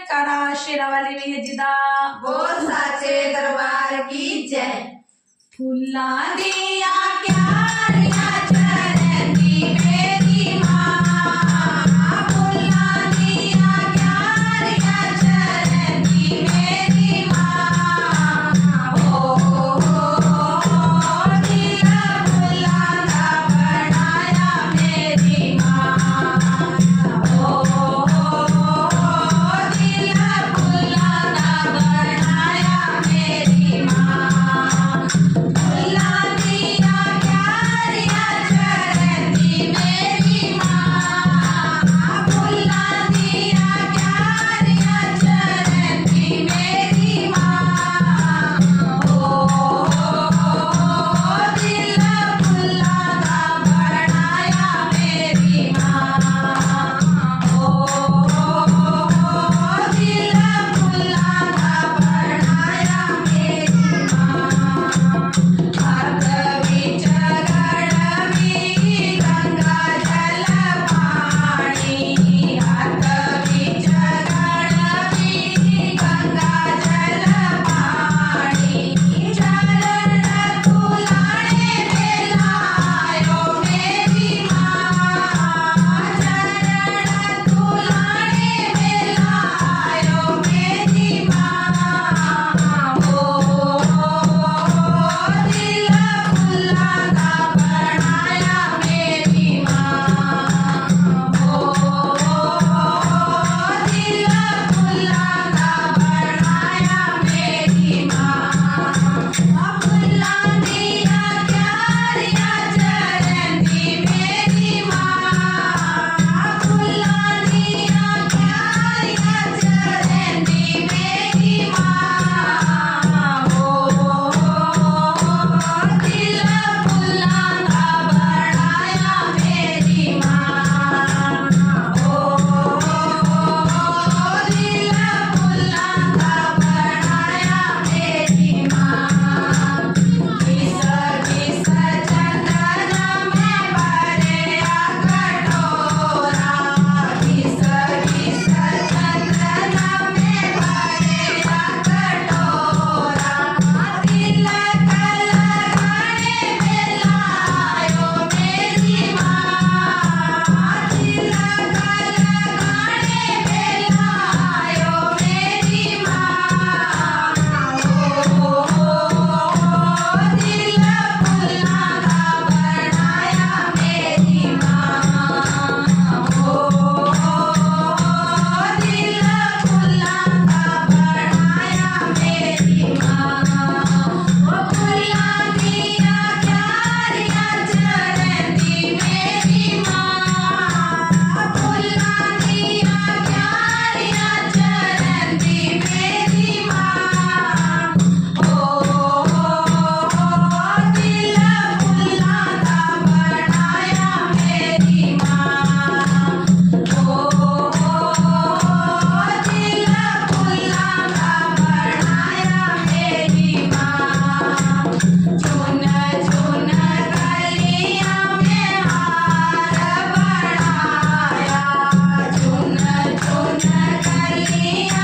जयकारा शेरावाली मैया जी दा। बोल साचे दरबार की जय। फूला दिया क्यारियां चरंदी मेरी माँ, फूला दिया क्यारियां चरंदी मेरी माँ। ओ दिल फूला दा बनाया मेरी माँ, ओ दिल फूला दा बनाया मेरी माँ। फूला दिया क्यारियां चरंदी मेरी माँ, फूला दिया क्यारियां चरंदी मेरी माँ। ओ दिल फूला दा बनाया मेरी माँ, ओ दिल फूला दा बनाया मेरी माँ। हाथ बिच गड़वी गंगा जल पानी, हाथ बिच गड़वी गंगा जल पानी। चरण तुलाने बेलायो मेरी माँ, चरण तुलाने बेलायो मेरी माँ। ओ दिल फूला दा बनाया मेरी माँ, ओ दिल फूला दा बनाया मेरी माँ। फूला दिया क्यारियां चरंदी मेरी माँ, फूला दिया क्यारियां चरंदी मेरी माँ। ओ दिल फूला दा बनाया मेरी माँ, ओ दिल फूला दा बनाया मेरी माँ। घिस घिस चंदन में भरिया कटोरा, घिस घिस चंदन में भरिया कटोरा। तिलक लगाने बेलायो मेरी माँ, तिलक लगाने बेलायो मेरी माँ। ओ दिल फूला दा बनाया मेरी माँ, ओ दिल फूला दा बनाया मेरी माँ। फूला दिया क्यारियां चरंदी मेरी माँ, फूला दिया क्यारियां चरंदी मेरी माँ। ओ दिल फूला दा बनाया मेरी माँ, ओ दिल फूला दा बनाया मेरी माँ। चुन चुन कलियां में हार बनाया, चुन चुन कलियां